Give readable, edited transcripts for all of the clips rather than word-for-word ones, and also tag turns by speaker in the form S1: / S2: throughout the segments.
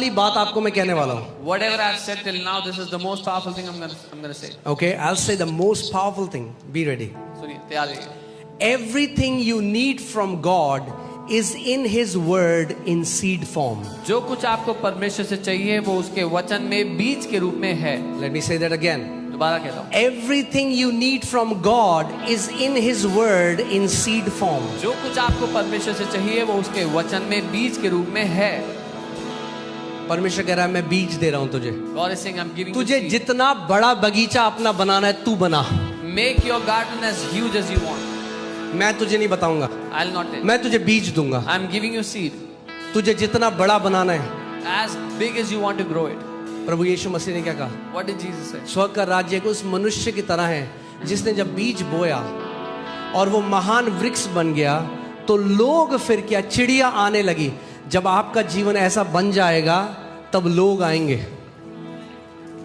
S1: बात आपको मैं कहने वाला हूँ.
S2: Whatever I've said till now, this is the most powerful thing I'm gonna say.
S1: Okay, I'll say the most powerful thing. Be ready.
S2: सुनिए, तैयार रहिए.
S1: Everything you need from God is in His Word in seed form.
S2: जो कुछ आपको परमेश्वर से चाहिए वो उसके वचन में बीज के रूप में है.
S1: Let me say that again.
S2: दोबारा कहता हूँ.
S1: Everything you need from God is in His Word in seed form.
S2: जो कुछ आपको परमेश्वर से चाहिए वो उसके वचन में बीज के रूप में है.
S1: परमेश्वर कह रहा है मैं बीज दे रहा हूँ तुझे.
S2: God is saying I'm giving you
S1: तुझे
S2: seed.
S1: जितना बड़ा बगीचा अपना बनाना है तू बना.
S2: Make your garden as huge as you want.
S1: मैं तुझे नहीं बताऊंगा.
S2: I'll not tell.
S1: मैं तुझे बीज दूंगा.
S2: I'm giving you seed.
S1: तुझे जितना बड़ा बनाना है.
S2: As big as you want to grow it.
S1: प्रभु यीशु मसीह ने क्या कहा?
S2: What did Jesus say?
S1: स्वर्ग का राज्य उस मनुष्य की तरह है जिसने जब बीज बोया और वो महान वृक्ष बन गया तो लोग फिर क्या, चिड़िया आने लगी. जब आपका जीवन ऐसा बन जाएगा तब लोग आएंगे.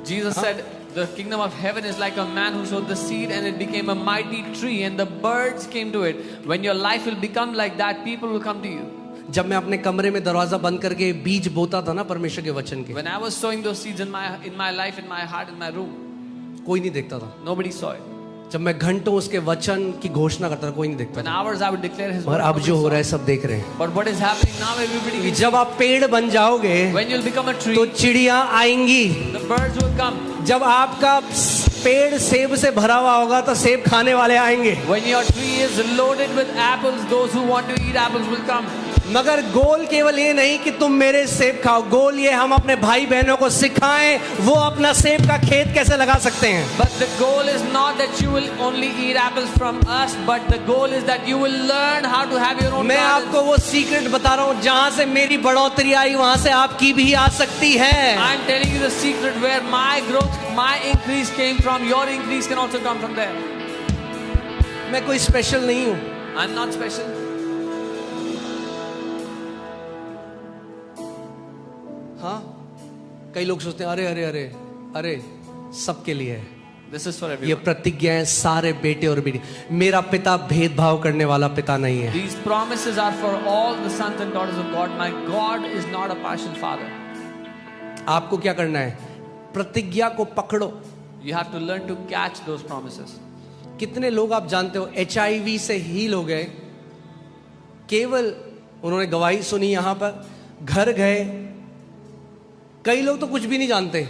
S2: Jesus said the kingdom of heaven is like a man who sowed the seed and it became a mighty tree and the birds came to it. When your life will become like that, people will come to you.
S1: जब मैं अपने कमरे में दरवाजा बंद करके बीज बोता था ना परमेश्वर के वचन के,
S2: When I was sowing those seeds in my life, in my heart, in my room,
S1: कोई नहीं देखता था.
S2: nobody saw it.
S1: जब मैं घंटों उसके वचन की घोषणा करता था कोई नहीं देखता
S2: When
S1: था.
S2: hours I would declare His
S1: और
S2: word,
S1: अब
S2: nobody
S1: जो हो
S2: saw
S1: रहा है
S2: it.
S1: सब देख रहे हैं.
S2: But what is happening now? Everybody
S1: कि
S2: can
S1: जब आप पेड़ बन जाओगे
S2: When you'll become a tree,
S1: तो चिड़िया आएंगी.
S2: the birds will come.
S1: जब आपका पेड़ सेब से भरा हुआ होगा तो सेब खाने वाले आएंगे.
S2: When your tree is loaded with apples, those who want to eat apples will come.
S1: मगर गोल केवल ये नहीं कि तुम मेरे सेब खाओ, गोल ये हम अपने भाई बहनों को सिखाएं वो अपना सेब का खेत कैसे लगा सकते हैं.
S2: But the goal is not that you will only eat apples from us, but the goal is that you will learn how to have your own
S1: मैं
S2: gardens.
S1: आपको वो सीक्रेट बता रहा हूँ जहां से मेरी बढ़ोतरी आई वहां से आपकी भी आ सकती है.
S2: I'm telling you the secret where my growth, my increase came from. Your increase can also come from there.
S1: मैं कोई स्पेशल नहीं हूँ.
S2: I'm not special.
S1: हाँ, कई लोग सोचते हैं अरे अरे अरे अरे सबके लिए है.
S2: This is for
S1: ये
S2: everyone.
S1: प्रतिज्ञाएं सारे बेटे और बेटी. मेरा पिता भेदभाव करने वाला पिता नहीं है.
S2: These promises are for all the sons and daughters of God. My God is not a partial father.
S1: आपको क्या करना है? प्रतिज्ञा को पकड़ो.
S2: You have to learn to catch those promises.
S1: कितने लोग आप जानते हो HIV से हील हो गए, केवल उन्होंने गवाही सुनी, यहां पर घर गए. कई लोग तो कुछ भी नहीं जानते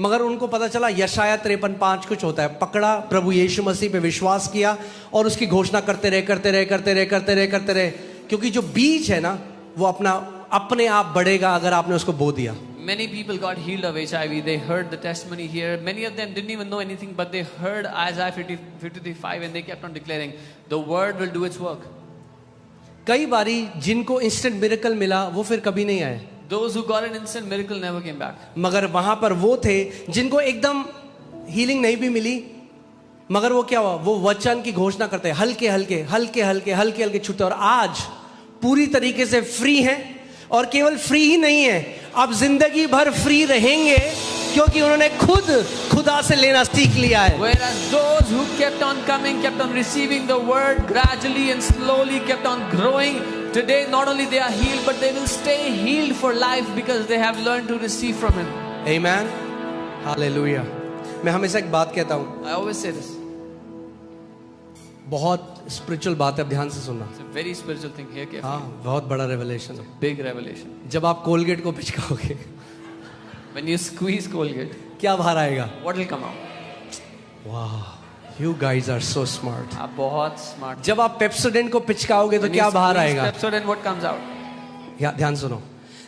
S1: मगर उनको पता चला यशाया 53:5 कुछ होता है. पकड़ा, प्रभु यीशु मसीह पे विश्वास किया और उसकी घोषणा करते रहे, क्योंकि जो बीज है ना वो अपने आप बढ़ेगा अगर आपने उसको बो दिया.
S2: Many people got healed of HIV. They heard the testimony here. Many of them didn't even know anything, but they heard Isaiah 53:5 and they kept on declaring, the word will do its work.
S1: कई बारी जिनको instant miracle मिला वो फिर कभी नहीं आए.
S2: Those who got an instant miracle never came back.
S1: मगर वहां पर वो थे जिनको एकदम हीलिंग नहीं भी मिली, मगर वो क्या हुआ, वो वचन की घोषणा करते हैं, हल्के हल्के छूटे, और आज पूरी तरीके से फ्री हैं. और केवल फ्री ही नहीं है, अब जिंदगी भर फ्री रहेंगे क्योंकि उन्होंने खुद खुदा से लेना सीख लिया है.
S2: Whereas those who kept on coming, kept on receiving the word gradually and slowly, kept on growing, today not only they are healed, but they will stay healed for life because they have learned to receive from Him.
S1: Amen. Hallelujah. मैं हमेशा एक बात कहता हूँ,
S2: I always say this.
S1: बहुत spiritual बात है, अब ध्यान से सुनना.
S2: It's a very spiritual thing here. Carefully.
S1: हाँ, बहुत बड़ा रेवलेशन है.
S2: Big revelation.
S1: जब आप कोलगेट को पिचकाओगे
S2: When you squeeze Colgate,
S1: क्या बाहर आएगा?
S2: what will come out?
S1: वाह, you guys are so smart.
S2: आप बहुत smart.
S1: जब आप पेप्सोडेंट को पिचकाओगे तो
S2: When you
S1: क्या बाहर
S2: squeeze
S1: आएगा?
S2: Pepsodent, what comes out?
S1: ध्यान सुनो.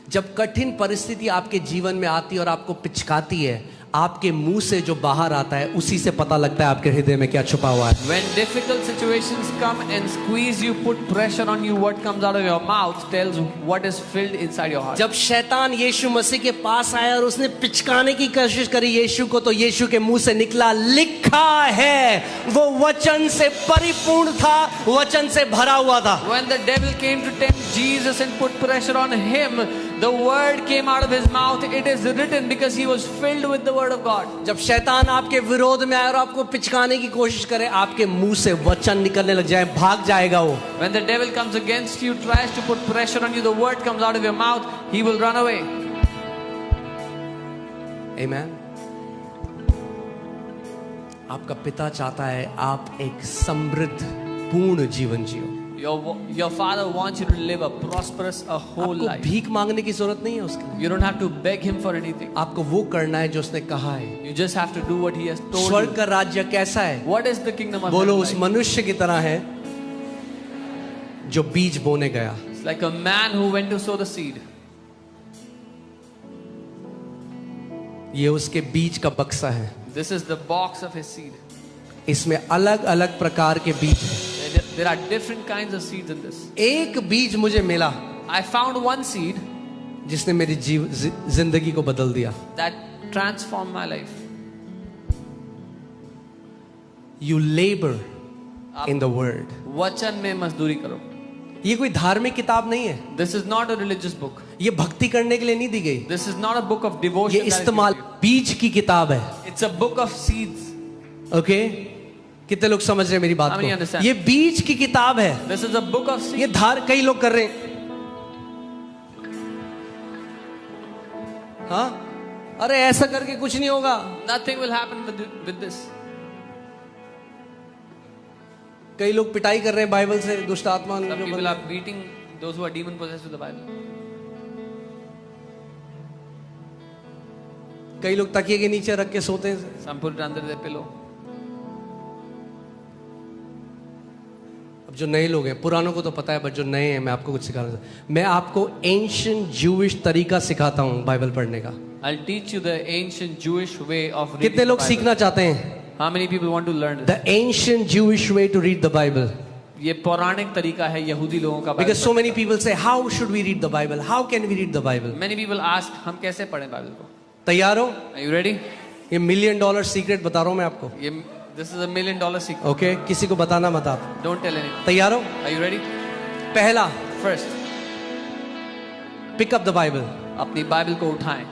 S1: जब कठिन परिस्थिति आपके जीवन में आती है और आपको पिचकाती है, आपके मुंह से जो बाहर आता है उसी से पता लगता है आपके हृदय में क्या छुपा हुआ है.
S2: When difficult situations come and squeeze you, put pressure on you, what comes out of your mouth tells what is filled inside your heart.
S1: जब शैतान यीशु मसीह के पास आया और उसने पिचकाने की कोशिश करी यीशु को, तो यीशु के मुंह से निकला, लिखा है. वो वचन से परिपूर्ण था, वचन से भरा हुआ था.
S2: When the devil came to tempt Jesus and put pressure on him, the word came out of his mouth. It is written because he was filled with the word of God.
S1: जब शैतान आपके विरोध में आए और आपको पिचकाने की कोशिश करे, आपके मुंह से वचन निकलने लग जाए, भाग जाएगा वो.
S2: When the devil comes against you, tries to put pressure on you, the word comes out of your mouth, he will run away.
S1: आमेन। आपका पिता चाहता है आप एक समृद्ध पूर्ण जीवन जियो।
S2: Your father wants you to live a prosperous, a whole
S1: आपको
S2: life.
S1: भीख मांगने की जरूरत नहीं है उसके लिए।
S2: You don't have to beg him for anything.
S1: आपको वो करना है जो उसने कहा है।
S2: You just have to do what he has told
S1: स्वर्ग
S2: you.
S1: का राज्य कैसा है?
S2: What is the kingdom of
S1: बोलो
S2: heaven
S1: उस
S2: like?
S1: मनुष्य की तरह है जो बीज बोने गया।
S2: It's like a man who went to sow the seed.
S1: ये उसके बीज का बक्सा है।
S2: This is the box of his seed.
S1: इसमें अलग अलग प्रकार के बीज हैं।
S2: There are different kinds of seeds in this.
S1: एक बीज मुझे मिला
S2: I found one seed
S1: जिसने मेरी जिंदगी को बदल दिया।
S2: that transformed my life.
S1: You labor in the word.
S2: वचन में मजदूरी करो.
S1: ये कोई धार्मिक किताब नहीं है।
S2: This is not a religious book.
S1: ये भक्ति करने के लिए नहीं दी गई।
S2: This is not a book of
S1: ये
S2: devotion. that is
S1: इस्तेमाल
S2: given to
S1: बीज की किताब है।
S2: you. It's a book of seeds.
S1: Okay कितने लोग समझ रहे हैं मेरी बात
S2: How many
S1: को?
S2: understand?
S1: ये बीज की किताब है।
S2: This is a book of
S1: ये
S2: seeds.
S1: कई लोग कर रहे हैं। हाँ अरे ऐसा करके कुछ नहीं होगा।
S2: Nothing will happen with this.
S1: कई लोग पिटाई कर रहे हैं बाइबल से दुष्ट आत्मा
S2: Some
S1: जो
S2: people
S1: बंद-
S2: are beating those who are demon possessed with the Bible.
S1: कई लोग तकिए के नीचे रख के सोते हैं।
S2: Some put it under their pillow.
S1: अब जो नए लोग हैं, पुरानों को तो पता है, बट जो नए हैं मैं आपको कुछ सिखाना चाहता हूं। मैं आपको एंशिएंट जूइश तरीका सिखाता हूं बाइबल पढ़ने का।
S2: I'll teach you the ancient Jewish way of reading
S1: कितने
S2: the
S1: लोग
S2: Bible.
S1: सीखना चाहते हैं?
S2: How many people want to learn this?
S1: The ancient Jewish way to read the Bible.
S2: ये पौराणिक तरीका है यहूदी लोगों का
S1: because so
S2: Bible
S1: many people say how should we read the Bible, how can we read the Bible.
S2: पढ़ना। Many people ask हम कैसे पढ़ें बाइबल को?
S1: तैयार हो?
S2: Are you ready?
S1: ये $1 मिलियन सीक्रेट बता रहा हूं मैं आपको।
S2: ये This is $1 million secret.
S1: Okay किसी को बताना मत आप।
S2: Don't tell anyone.
S1: तैयार हो?
S2: Are you ready?
S1: पहला,
S2: First,
S1: pick up the Bible.
S2: अपनी बाइबल को उठाएं।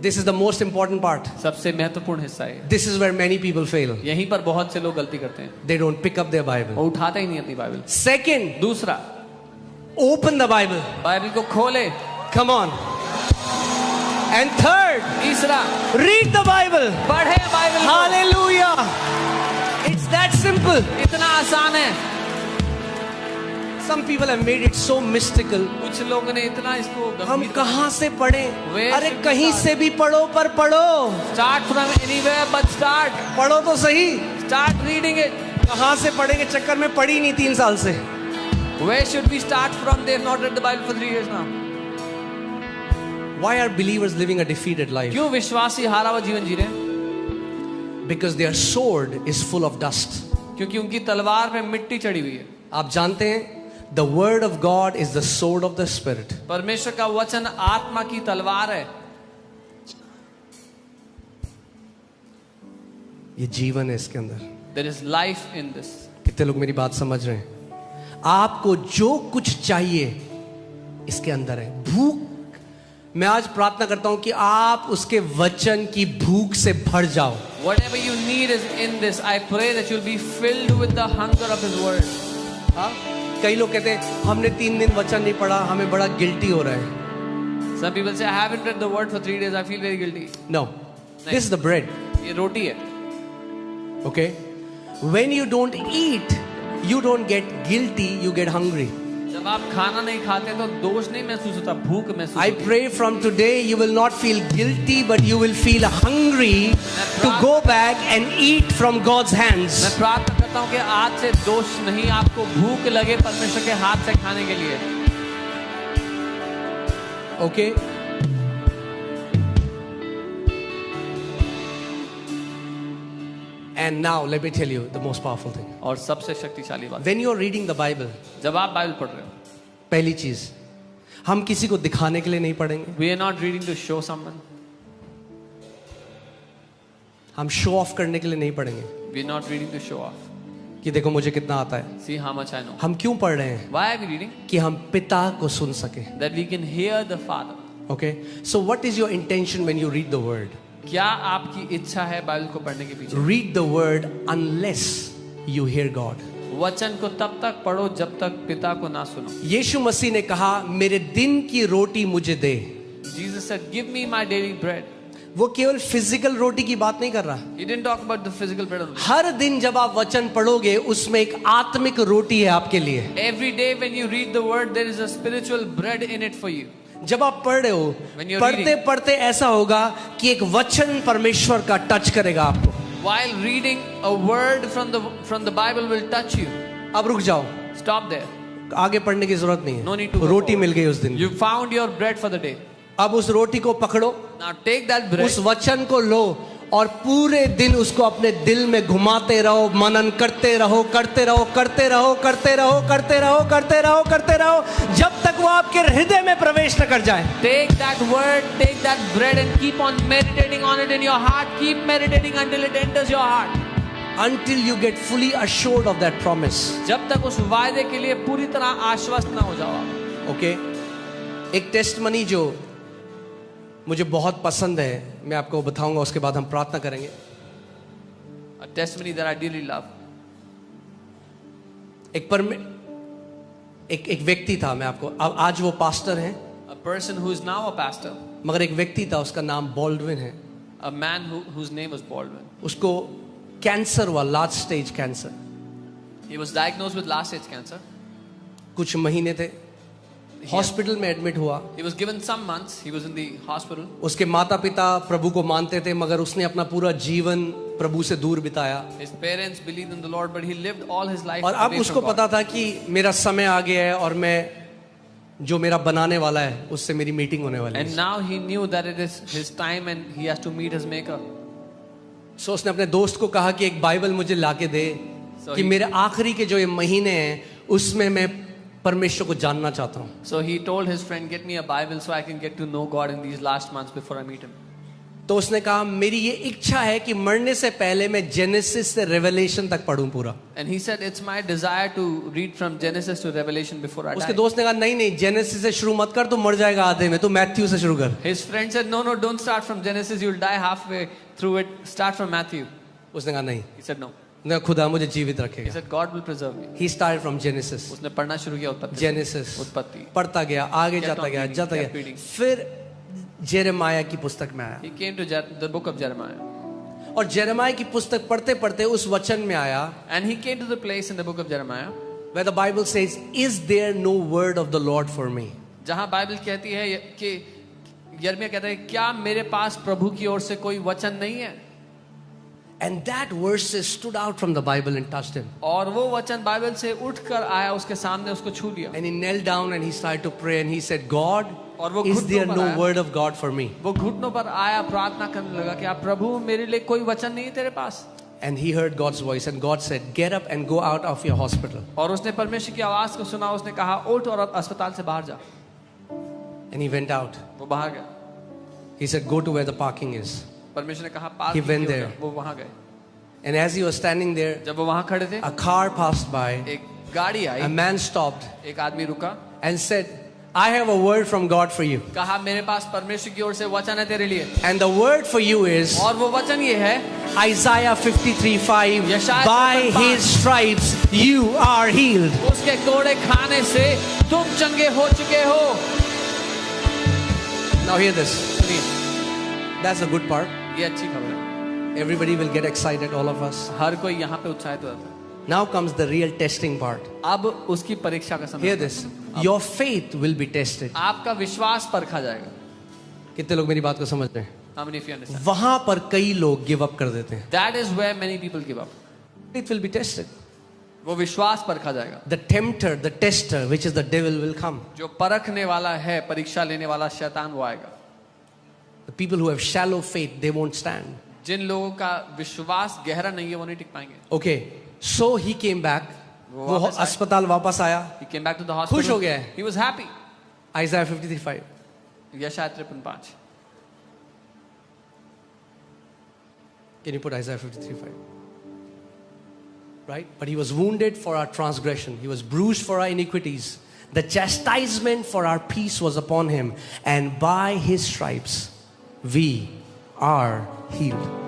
S1: This is the most important part.
S2: सबसे महत्वपूर्ण हिस्सा है।
S1: This is where many people fail.
S2: यहीं पर बहुत से लोग गलती करते हैं।
S1: They don't pick up their
S2: वो
S1: बाइबल।
S2: उठाते ही नहीं अपनी बाइबल।
S1: सेकंड,
S2: दूसरा,
S1: ओपन द बाइबल।
S2: बाइबल को खोले।
S1: Come on. एंड थर्ड,
S2: तीसरा,
S1: रीड द बाइबल।
S2: पढ़े बाइबल को।
S1: Hallelujah, it's that simple.
S2: इतना आसान है।
S1: Some people have made it so mystical.
S2: कुछ लोगों ने इतना इसको
S1: हम
S2: गंभीर
S1: कहां से पढ़ें?
S2: Where
S1: अरे
S2: should we
S1: कहीं
S2: start?
S1: से भी पढ़ो, पर पढ़ो।
S2: Start from anywhere but start.
S1: पढ़ो तो सही।
S2: Start reading it.
S1: कहां से पढ़ेंगे चक्कर में पढ़ी नहीं 3 साल से।
S2: Where should we start from? They have not read the Bible for 3 years now.
S1: Why are believers living a defeated life?
S2: क्यों विश्वासी हारा हुआ जीवन जी रहे हैं?
S1: Because their sword is full of dust.
S2: क्योंकि उनकी तलवार पे मिट्टी चढ़ी हुई है।
S1: आप जानते हैं the word of God is the sword of the spirit.
S2: परमेश्वर का वचन आत्मा की तलवार है।
S1: ये जीवन है इसके अंदर।
S2: There is life in this.
S1: कितने लोग मेरी बात समझ रहे हैं? आपको जो कुछ चाहिए इसके अंदर है। भूख, मैं आज प्रार्थना करता हूं कि आप उसके वचन की भूख से भर जाओ।
S2: Whatever you need is in this. I pray that you'll be filled with the hunger of His word.
S1: हाँ? कई लोग कहते हैं हमने 3 दिन वचन नहीं पढ़ा, हमें बड़ा गिल्टी हो रहा है।
S2: Some people say I haven't read the word for 3 days. I feel very guilty.
S1: No, this is the bread.
S2: ये रोटी है।
S1: Okay? When you don't eat, you don't get guilty, you get hungry.
S2: जब आप खाना नहीं खाते तो दोष नहीं महसूस होता, भूख महसूस
S1: I
S2: होती है।
S1: pray from today you will not feel guilty, but you will feel hungry to go back and eat from God's hands.
S2: मैं प्रार्थना करता हूँ कि आज से दोष नहीं, आपको भूख लगे परमेश्वर के हाथ से खाने के लिए।
S1: Okay? And now let me tell you the most powerful thing.
S2: और सबसे शक्तिशाली बात,
S1: When you are reading the Bible,
S2: जब आप बाइबल पढ़ रहे हो,
S1: पहली चीज, हम किसी को दिखाने के लिए नहीं पढ़ेंगे।
S2: we are not reading to show someone.
S1: हम शो ऑफ करने के लिए नहीं पढ़ेंगे
S2: We are not reading to show off.
S1: कि देखो मुझे कितना आता है।
S2: See how much I know.
S1: हम क्यों पढ़ रहे हैं?
S2: Why are we reading?
S1: कि हम पिता को सुन सके।
S2: That we can hear the Father.
S1: Okay? So what is your intention when you read the word?
S2: क्या आपकी इच्छा है बाइबल को पढ़ने के पीछे?
S1: Read the word unless you hear God.
S2: वचन को तब तक पढ़ो जब तक पिता को ना सुनो।
S1: यीशु मसीह ने कहा मेरे दिन की रोटी मुझे दे।
S2: Jesus said, "Give me my daily bread."
S1: वो केवल फिजिकल रोटी की बात नहीं कर रहा।
S2: He didn't talk about the physical bread only.
S1: हर दिन जब आप वचन पढ़ोगे उसमें एक आत्मिक रोटी है आपके लिए।
S2: Every day when you read the word, there is a spiritual bread in it for you.
S1: जब आप पढ़ रहे हो,
S2: When you're
S1: पढ़ते
S2: reading.
S1: पढ़ते ऐसा होगा कि एक वचन परमेश्वर का टच करेगा आपको।
S2: While reading, a word from the Bible will touch you.
S1: अब रुक जाओ,
S2: Stop there.
S1: आगे पढ़ने की जरूरत नहीं
S2: No need
S1: है।
S2: to go
S1: roti
S2: forward.
S1: मिल गई उस दिन।
S2: You found your bread for the day.
S1: अब उस रोटी को पकड़ो,
S2: Now take that bread.
S1: उस वचन को लो और पूरे दिन उसको अपने दिल में घुमाते रहो, मनन करते रहो, करते रहो, करते रहो, करते रहो, करते रहो, करते रहो, करते रहो, जब तक वो आपके हृदय में प्रवेश न कर जाए।
S2: Take that word, take that bread and keep on meditating on it in your heart. Keep meditating until it enters your heart.
S1: Until you get fully assured of that promise.
S2: जब तक उस वायदे के लिए पूरी तरह आश्वस्त ना हो जाओ आप।
S1: ओके, एक टेस्टमनी जो मुझे बहुत पसंद है, मैं आपको बताऊंगा, उसके बाद हम प्रार्थना करेंगे।
S2: A testimony that I dearly love.
S1: एक व्यक्ति था, मैं आपको, आज वो पास्टर हैं,
S2: A person who is now a pastor.
S1: मगर एक व्यक्ति था, उसका नाम बॉल्डविन है।
S2: A man whose name was Baldwin.
S1: उसको कैंसर हुआ, large stage cancer.
S2: He was diagnosed with last stage cancer.
S1: कुछ महीने थे, हॉस्पिटल में एडमिट हुआ।
S2: He was given some months. He was in the hospital.
S1: उसके माता पिता प्रभु को मानते थे, मगर उसने अपना पूरा जीवन प्रभु से दूर बिताया।
S2: His parents believed in the Lord, but he lived all his life
S1: और अब
S2: away
S1: उसको
S2: from God.
S1: पता था कि मेरा समय आ गया है और मैं जो मेरा बनाने वाला है उससे मेरी मीटिंग होने वाली
S2: And
S1: है।
S2: now he knew that it is his time and he has to meet his maker.
S1: सो उसने अपने दोस्त को कहा कि एक बाइबल मुझे लाके दे,
S2: So
S1: कि
S2: he-
S1: मेरे आखिरी के जो ये महीने हैं उसमें मैं परमेश्वर को जानना चाहता हूँ।
S2: So he told his friend, get me a Bible so I can get to know God in these last months before I meet him.
S1: तो उसने कहा मेरी ये इच्छा है कि मरने से पहले मैं जेनेसिस से रेवलेशन तक पढ़ूं पूरा।
S2: And he said, it's my desire to read from Genesis to Revelation before I
S1: उसके
S2: die.
S1: दोस्त ने कहा नहीं नहीं, जेनेसिस से शुरू मत कर, तू मर जाएगा आधे में, तू मैथ्यू से शुरू कर।
S2: His friend said, no, don't start from Genesis. You'll die halfway through it. Start from Matthew.
S1: उसने कहा नहीं,
S2: He said, no.
S1: उसने कहा खुदा मुझे जीवित
S2: He
S1: रखेगा।
S2: said, God will preserve me.
S1: He started from Genesis।
S2: उसने पढ़ना शुरू किया उत्पत्ति से।
S1: जेनेसिस
S2: उत्पत्ति।
S1: पढ़ता गया, आगे
S2: Kept
S1: जाता
S2: on
S1: गया,
S2: reading,
S1: जाता
S2: kept
S1: गया,
S2: reading.
S1: फिर जेरेमाया की पुस्तक में आया।
S2: He came to the book of Jeremiah.
S1: और जेरेमाया की पुस्तक पढ़ते पढ़ते उस वचन में आया,
S2: And he came to the place in the book of Jeremiah
S1: where the Bible says, "Is there no word of the Lord for me?"
S2: जहां बाइबल कहती है कि यिर्मयाह कहता है क्या मेरे पास प्रभु की ओर से कोई वचन नहीं है।
S1: And that verse stood out from the Bible and touched him.
S2: और वो वचन बाइबल से उठकर आया उसके सामने, उसको छू लिया।
S1: And he knelt down and he started to pray and he said, "God,
S2: और वो
S1: is
S2: घुटनों
S1: there
S2: पर
S1: no
S2: आया।
S1: word of God for me?"
S2: वो घुटनों पर आया, प्रार्थना करने लगा कि आप प्रभु मेरे लिए कोई वचन नहीं है तेरे पास।
S1: And he heard God's voice and God said, "Get up and go out of your hospital."
S2: और उसने परमेश्वर की आवाज को सुना, उसने कहा उठ और अब अस्पताल से बाहर जा।
S1: And he went out.
S2: वो बाहर गया।
S1: He said, "Go to where the parking is."
S2: परमेश्वर ने कहा पार्क
S1: He went
S2: कीजिए,
S1: there.
S2: वो वहां गए।
S1: And as he was standing there,
S2: जब वो वहां खड़े थे,
S1: a car passed by.
S2: एक गाड़ी
S1: A
S2: आई,
S1: man stopped
S2: एक आदमी रुका,
S1: and said, "I have a word from God for you."
S2: कहा मेरे पास परमेश्वर की ओर से वचन है तेरे लिए।
S1: And the word for you is
S2: और वो वचन ये है,
S1: Isaiah 53:5.
S2: यशायाह
S1: By
S2: 53:5.
S1: his stripes you are healed.
S2: उसके कोड़े खाने से तुम चंगे हो चुके हो।
S1: Now hear this.
S2: सुनिए,
S1: That's the good part.
S2: ये अच्छी खबर है।
S1: Everybody will get excited, all of us.
S2: हर कोई यहाँ पे उत्साहित हो जाता है।
S1: Now comes the real testing part.
S2: अब उसकी परीक्षा का समय
S1: Hear
S2: आता है।
S1: this. Your faith will be tested.
S2: आपका विश्वास परखा जाएगा।
S1: कितने लोग मेरी बात को समझ रहे हैं?
S2: How many of you understand?
S1: वहां पर कई लोग गिव अप कर देते हैं।
S2: That is where many people give up.
S1: It will be tested.
S2: वो विश्वास परखा जाएगा।
S1: The tempter, the tester, which is the devil, will come.
S2: जो परखने वाला है, परीक्षा लेने वाला शैतान वो आएगा।
S1: The people who have shallow faith, they won't stand.
S2: जिन लोगों का विश्वास गहरा नहीं है वो नहीं टिक पाएंगे।
S1: Okay, so he came back.
S2: वो
S1: वो
S2: वापस आया।
S1: अस्पताल वापस आया.
S2: He came back to the hospital.
S1: खुश हो गया है।
S2: He was happy.
S1: Isaiah 53:5.
S2: यशायाह 53:5।
S1: Can you put Isaiah 53:5? Right? But he was wounded for our transgression. He was bruised for our iniquities. The chastisement for our peace was upon him. And by his stripes we are healed.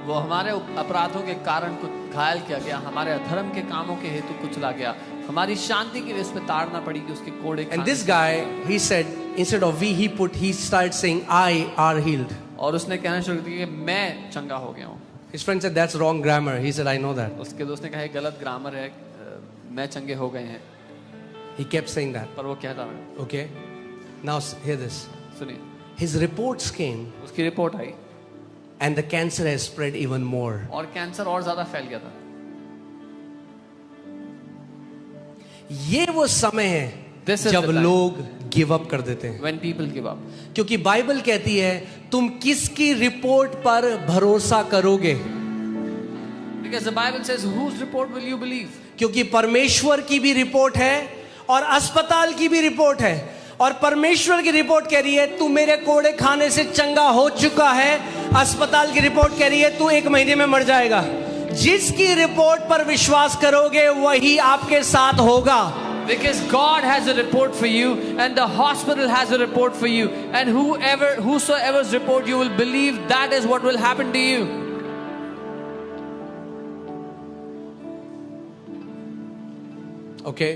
S2: वो हमारे अपराधों के कारण कुछ घायल किया गया, हमारे अधर्म के कामों के हेतु कुचला गया, हमारी शांति के लिए उस पे ताड़ना पड़ी कि उसके कोड़े
S1: And
S2: खाने
S1: this
S2: से।
S1: guy, he said, instead of we, he started saying, I are healed.
S2: और उसने कहना शुरू कर दिया कि मैं चंगा हो गया हूँ.
S1: His friend said, "That's wrong grammar." He said, "I know that."
S2: उसके दोस्त ने कहा ये गलत ग्रामर है, मैं चंगे हो गए हैं.
S1: He kept saying that.
S2: पर वो कहता रहा.
S1: Okay. Now hear this.
S2: सुनिए,
S1: His reports came,
S2: उसकी report I
S1: and the cancer has spread even more.
S2: और कैंसर और ज्यादा फैल गया था.
S1: ये वो समय है
S2: This is
S1: जब
S2: the time.
S1: लोग गिव अप कर देते हैं.
S2: When people give up.
S1: क्योंकि बाइबल कहती है तुम किसकी रिपोर्ट पर भरोसा करोगे.
S2: Because the Bible says, whose report will you believe?
S1: क्योंकि परमेश्वर की भी रिपोर्ट है और अस्पताल की भी रिपोर्ट है. और परमेश्वर की रिपोर्ट कह रही है तू मेरे कोड़े खाने से चंगा हो चुका है. अस्पताल की रिपोर्ट कह रही है तू 1 महीने में मर जाएगा. जिसकी रिपोर्ट पर विश्वास करोगे वही आपके साथ होगा.
S2: Because God has a report for you and the hospital has a report for you, and whosoever's report you will believe, that is what will happen to you.
S1: Okay,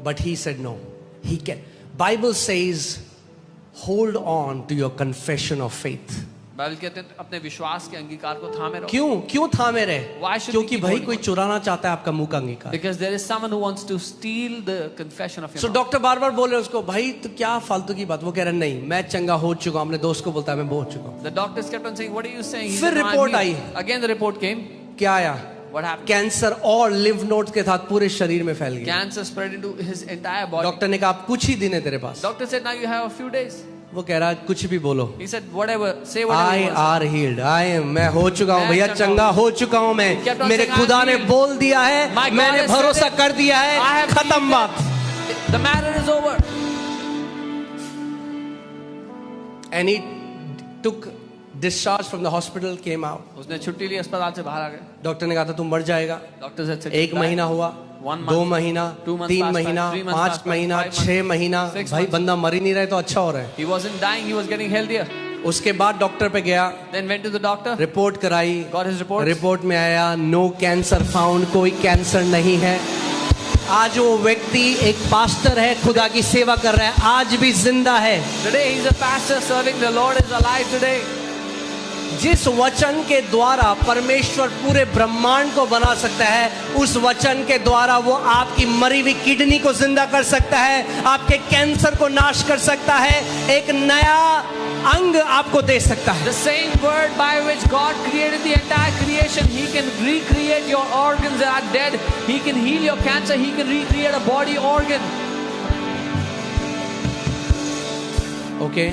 S1: but he said no. He can. Bible says hold on to your confession of faith.
S2: Bible कहते हैं अपने विश्वास के अंगीकार को थामे रहो.
S1: क्यों थामे रहे?
S2: Why should we
S1: क्योंकि
S2: keep
S1: भाई
S2: holding
S1: कोई
S2: on?
S1: चुराना चाहता है आपका मुंह का अंगीकार.
S2: Because there is someone who wants to steal the confession of your
S1: So
S2: mouth.
S1: Doctor बार बार बोल रहे हैं उसको भाई तो क्या फालतू की बात. वो कह रहे नहीं मैं चंगा हो चुका हूं. अपने दोस्त को बोलता है मैं हो चुका हूं.
S2: The doctors kept on saying, what are you saying? He
S1: फिर
S2: said, "No, I'm
S1: report
S2: healed."
S1: I.
S2: Again the report came.
S1: क्या आया?
S2: What happened?
S1: कैंसर और लिम्फ नोड्स के साथ पूरे शरीर में फैल गया.
S2: Cancer spread into his entire body.
S1: Doctor ने कहा आप कुछ ही दिन है तेरे पास.
S2: Doctor said, now you have a few days.
S1: वो कह रहा कुछ भी बोलो.
S2: He said, whatever, say whatever
S1: I
S2: you want.
S1: Are healed. मैं हो चुका हूँ
S2: मैं
S1: भैया.
S2: चंगा
S1: चंगा हो चुका हूँ मैं.
S2: kept on
S1: मेरे
S2: saying,
S1: खुदा
S2: "I'm
S1: ने
S2: healed."
S1: बोल दिया है.
S2: My God
S1: मैंने
S2: has said
S1: भरोसा
S2: it.
S1: कर दिया
S2: I
S1: है.
S2: have
S1: खत्म
S2: believed
S1: बात.
S2: it. The matter is over.
S1: And he took discharge from the hospital, came out.
S2: उसने छुट्टी ली, अस्पताल से बाहर आ गए.
S1: डॉक्टर ने कहा था तू मर जाएगा.
S2: Doctor said,
S1: 1 महीना हुआ,
S2: 1 month,
S1: 2 महीना,
S2: 2 months
S1: 3
S2: passed by,
S1: महीना,
S2: 3 months
S1: 5
S2: passed by,
S1: महीना,
S2: 5 months,
S1: 6 महीना.
S2: 6
S1: भाई
S2: months.
S1: बंदा मर ही नहीं रहा है तो अच्छा हो रहा है.
S2: He wasn't dying, he was getting healthier.
S1: उसके बाद डॉक्टर पे गया,
S2: Then went to the doctor,
S1: report कराई.
S2: got his reports.
S1: रिपोर्ट में आया नो कैंसर फाउंड. कोई कैंसर नहीं है. आज वो व्यक्ति एक पास्टर है, खुदा की सेवा कर रहा है, आज भी जिंदा है.
S2: Today he's a pastor serving the Lord, is alive today.
S1: जिस वचन के द्वारा परमेश्वर पूरे ब्रह्मांड को बना सकता है, उस वचन के द्वारा वो आपकी मरी हुई किडनी को जिंदा कर सकता है, आपके कैंसर को नाश कर सकता है, एक नया अंग आपको दे सकता है.
S2: The same word by which God created the entire creation, He can recreate your organs that are dead. He can heal your cancer. He can recreate a body organ.
S1: Okay,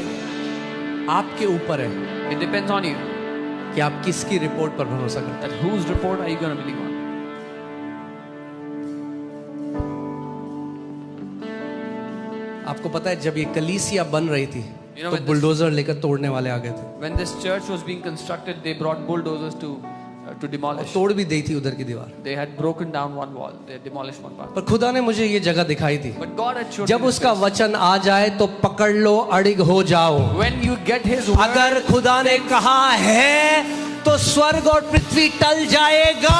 S1: आपके ऊपर है
S2: It depends on you.
S1: कि आप किसकी report पर भरोसा करते
S2: That whose report are you going to believe on?
S1: हैं. आपको पता है जब ये कलीसिया बन रही थी
S2: You know,
S1: तो
S2: when
S1: बुलडोजर लेकर तोड़ने वाले आ गए थे.
S2: When this church was being constructed, they brought bulldozers to demolish.
S1: तोड़ भी दी थी उधर की दीवार.
S2: They had broken down one wall. They had demolished one part.
S1: पर खुदा ने मुझे ये जगह दिखाई थी.
S2: But God had showed
S1: जब
S2: me this
S1: उसका
S2: place.
S1: वचन आ जाए तो पकड़ लो, अड़िग हो जाओ.
S2: When you get His word,
S1: अगर खुदा ने कहा है तो स्वर्ग और पृथ्वी टल जाएगा,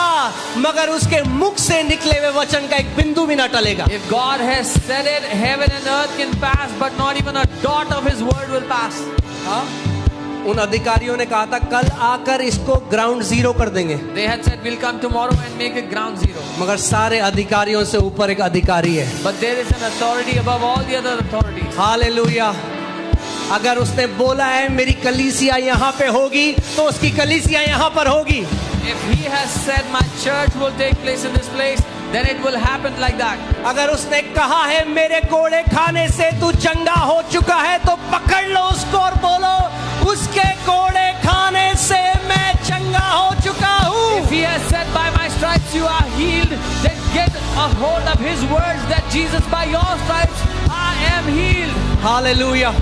S1: मगर उसके मुख से निकले हुए वचन का एक बिंदु भी ना टलेगा.
S2: if God has said it, heaven and earth can pass, but not even a dot of His word will pass.
S1: हाँ? उन अधिकारियों ने कहा था कल आकर इसको ग्राउंड जीरो कर देंगे,
S2: They had said, we'll come tomorrow and make it ground zero.
S1: मगर सारे अधिकारियों से ऊपर एक अधिकारी है.
S2: But there is an authority above all the other authorities.
S1: Hallelujah. अगर उसने बोला है मेरी कलीसिया यहाँ पे होगी तो उसकी कलीसिया यहाँ पर होगी.
S2: If He has said, my church will take place in this place, then it will happen like that.
S1: अगर उसने कहा है मेरे कोड़े खाने से तू चंगा हो चुका है तो पकड़ लो उसको और बोलो उसके कोड़े खाने से मैं चंगा हो चुका हूँ.
S2: If He has said, by my stripes you are healed, then get a hold of His words that Jesus, by your stripes I am healed.
S1: Hallelujah.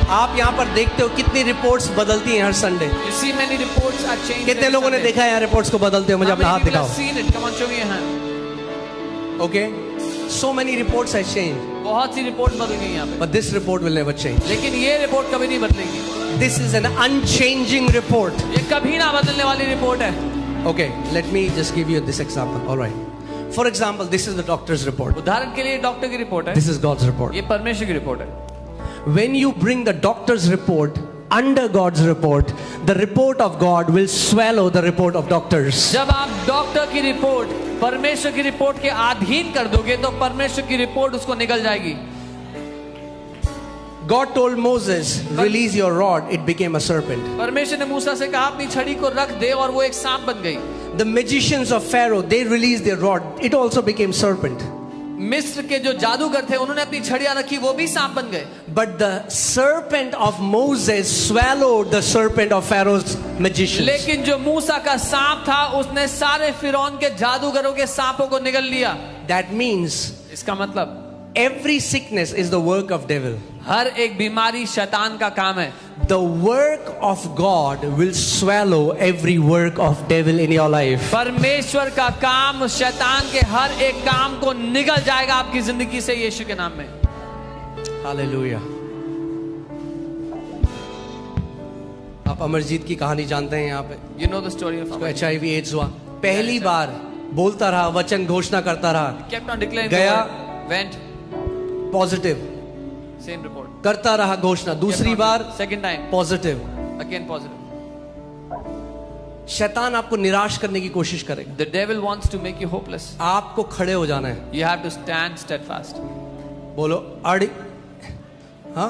S1: आप यहाँ पर देखते हो कितनी रिपोर्ट्स बदलती हैं हर Sunday.
S2: You see many reports are changed.
S1: कितने
S2: every
S1: लोगों ने
S2: Sunday.
S1: देखा है यहाँ रिपोर्ट्स को बदलते हुए? मुझे
S2: How
S1: अपना हाथ
S2: many people
S1: दिखाओ.
S2: have seen it? Come on, show me your hand.
S1: Okay, so many reports have changed,
S2: बहुत सी रिपोर्ट बदल गई यहाँ पे,
S1: but this report will never change.
S2: लेकिन ये रिपोर्ट कभी नहीं बदलेगी.
S1: This is an unchanging report.
S2: ये कभी ना बदलने वाली रिपोर्ट है.
S1: Okay, let me just give you this example. Alright, for example this is the doctor's report.
S2: उदाहरण के लिए डॉक्टर की रिपोर्ट है.
S1: This is God's report.
S2: ये परमेश्वर की रिपोर्ट है.
S1: When you bring the doctor's report, under God's report, the report of God will swallow the report of doctors.
S2: जब आप डॉक्टर की रिपोर्ट परमेश्वर की रिपोर्ट के अधीन कर दोगे तो परमेश्वर की रिपोर्ट उसको निकल जाएगी.
S1: God told Moses, release your rod, it became a serpent.
S2: परमेश्वर ने मूसा से कहा अपनी छड़ी को रख दे और वो एक सांप बन गई.
S1: The magicians of Pharaoh, they released their rod, it also became serpent.
S2: मिस्र के जो जादूगर थे उन्होंने अपनी छड़ियां रखी, वो भी सांप बन गए.
S1: But the serpent of Moses swallowed the serpent of Pharaoh's magicians.
S2: लेकिन जो मूसा का सांप था उसने सारे फिरौन के जादूगरों के सांपों को निगल लिया.
S1: That means
S2: इसका मतलब
S1: every sickness is the work of devil.
S2: हर एक बीमारी शैतान का काम है.
S1: The work of God will swallow every work of devil in your life.
S2: परमेश्वर का काम शैतान के हर एक काम को निगल जाएगा आपकी जिंदगी से यीशु के नाम में.
S1: Hallelujah. आप अमरजीत की कहानी जानते हैं यहाँ पे.
S2: You know the story of Amarjit.
S1: HIV AIDS हुआ, पहली बार बोलता रहा, वचन घोषणा करता रहा,
S2: Kept on declaring
S1: गया,
S2: the word, went,
S1: positive
S2: same report.
S1: करता रहा घोषणा, दूसरी बार
S2: Second time,
S1: positive.
S2: again positive.
S1: शैतान आपको निराश करने की कोशिश करेगा.
S2: The devil wants to make you hopeless.
S1: आपको खड़े हो जाना है.
S2: You have to stand steadfast.
S1: बोलो अड़ी. हाँ,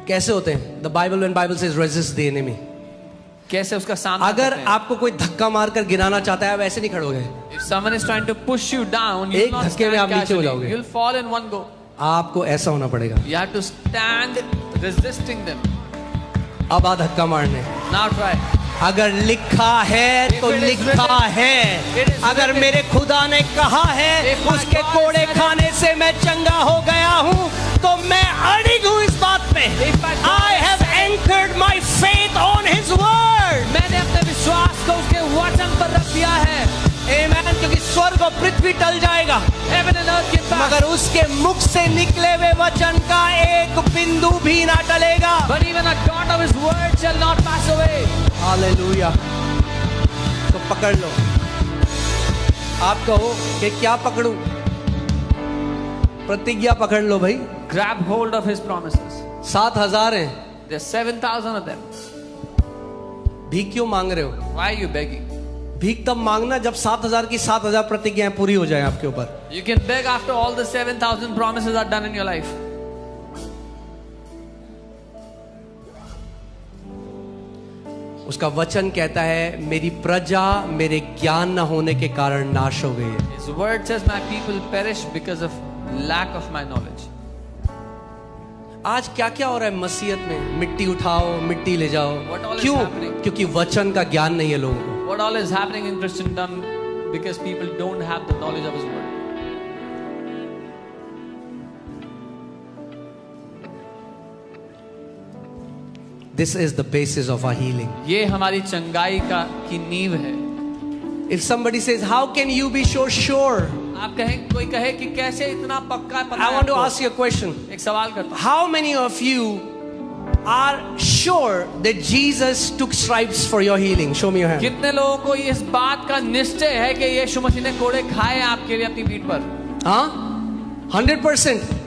S1: कैसे होते हैं? The Bible, when Bible says resist the enemy.
S2: कैसे उसका सामना
S1: अगर
S2: करते हैं?
S1: आपको कोई धक्का मारकर गिराना चाहता है, आप ऐसे नहीं खड़ोगे.
S2: If someone is trying to push you down, you
S1: एक
S2: will not
S1: धक्के में
S2: stand
S1: आप नीचे हो
S2: casually.
S1: जाओगे.
S2: You'll fall in one go.
S1: आपको ऐसा होना पड़ेगा.
S2: You have to stand resisting them.
S1: अब आ धक्का मारने.
S2: Now try.
S1: अगर लिखा है तो
S2: If it is
S1: लिखा
S2: written,
S1: है.
S2: it is
S1: अगर
S2: written.
S1: मेरे खुदा ने कहा है
S2: If my
S1: उसके
S2: God
S1: कोड़े
S2: said it.
S1: खाने से मैं चंगा हो गया हूँ, तो मैं अड़िग हूँ इस बात पे.
S2: If my God
S1: I have anchored my faith on His word.
S2: मैंने अपने विश्वास को उसके वचन पर रख दिया है.
S1: Amen. क्योंकि स्वर्ग और पृथ्वी टल जाएगा,
S2: Heaven and earth can pass,
S1: मगर उसके मुख से निकले हुए वचन का एक बिंदु भी ना टलेगा.
S2: but even a dot of His word shall not pass away.
S1: Hallelujah. तो पकड़ लो. आप कहो कि क्या पकड़ूं? प्रतिज्ञा पकड़ लो भाई.
S2: Grab hold of His promises.
S1: 7,000 हैं.
S2: There's 7,000 of them.
S1: भीख क्यों मांग रहे हो?
S2: Why are you begging?
S1: भीख तब मांगना जब 7,000 की 7,000 प्रतिज्ञाएं पूरी हो जाए आपके ऊपर.
S2: You can beg after all the 7,000 promises are done in your life.
S1: उसका वचन कहता है मेरी प्रजा मेरे ज्ञान न होने के कारण नाश हो गई है.
S2: His word says, my people perish because of lack of my knowledge.
S1: आज क्या क्या हो रहा है मसीहत में? मिट्टी उठाओ, मिट्टी ले जाओ.
S2: What all is
S1: क्यों?
S2: happening?
S1: क्योंकि वचन का ज्ञान नहीं है लोगों को.
S2: What all is happening in Christendom because people don't have the knowledge of His word.
S1: This is the basis of our healing.
S2: ये हमारी चंगाई की नींव है.
S1: If somebody says, how can you be so sure?
S2: आप कहें, कोई कहे कि कैसे इतना पक्का पता
S1: I
S2: है
S1: want to
S2: आपको?
S1: ask you a question.
S2: एक सवाल करता हूं.
S1: How many of you are sure that Jesus took stripes for your healing? Show me your hand.
S2: कितने लोगों को इस बात का निश्चय है कि यीशु मसीह ने कोड़े खाए आपके लिए अपनी पीठ पर?
S1: हाँ? 100%.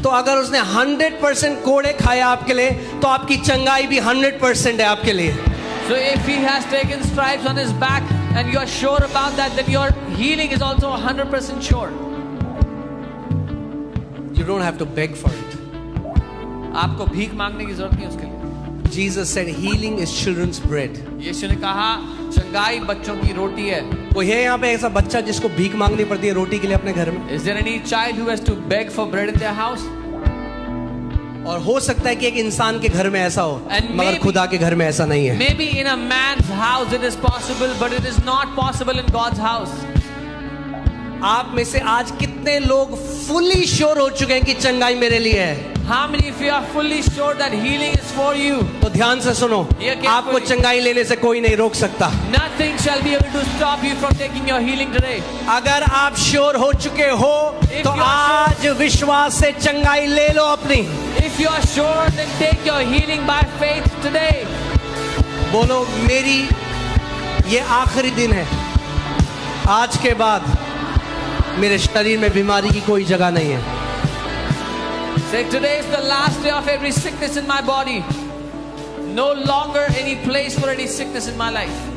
S1: तो अगर उसने 100% कोड़े खाए आपके लिए, तो आपकी चंगाई भी 100% है आपके लिए.
S2: So if He has taken stripes on His back and you are sure about that, then your healing is also 100% sure.
S1: You don't have to beg for it.
S2: आपको भीख मांगने की जरूरत नहीं उसके लिए.
S1: Jesus said healing is children's bread.
S2: यीशु ने कहा चंगाई बच्चों की रोटी है.
S1: कोई है यहाँ पे ऐसा बच्चा जिसको भीख मांगनी पड़ती है रोटी के लिए अपने घर में?
S2: Is there any child who has to beg for bread in their house?
S1: और हो सकता है कि एक इंसान के घर में ऐसा हो,
S2: And
S1: मगर
S2: maybe-
S1: खुदा के घर में ऐसा नहीं है.
S2: Maybe in a man's house it is possible, but it is not possible in God's house.
S1: आप में से आज कितने लोग फुली श्योर हो चुके हैं कि चंगाई मेरे लिए है?
S2: How many of you are fully sure that healing is for you?
S1: तो ध्यान से सुनो,
S2: ये carefully.
S1: आपको चंगाई लेने से कोई नहीं रोक सकता.
S2: Nothing shall be able to stop you from taking your healing today.
S1: अगर आप श्योर हो चुके हो
S2: If
S1: तो
S2: you are
S1: आज विश्वास से चंगाई ले लो अपनी.
S2: If you are sure, then take your healing by faith today.
S1: बोलो मेरी ये आखिरी दिन है, आज के बाद मेरे शरीर में बीमारी की कोई जगह नहीं है.
S2: Say, today is the last day of every sickness in my body. No longer any place for any sickness in my life.